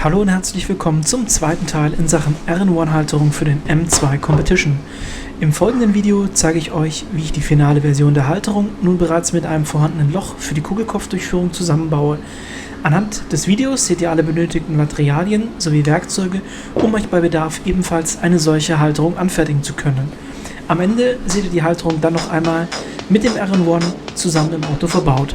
Hallo und herzlich willkommen zum zweiten Teil in Sachen Halterung für den M2 Competition. Im folgenden Video zeige ich euch, wie ich die finale Version der Halterung nun bereits mit einem vorhandenen Loch für die Kugelkopfdurchführung zusammenbaue. Anhand des Videos seht ihr alle benötigten Materialien sowie Werkzeuge, um euch bei Bedarf ebenfalls eine solche Halterung anfertigen zu können. Am Ende seht ihr die Halterung dann noch einmal mit dem R1 zusammen im Auto verbaut.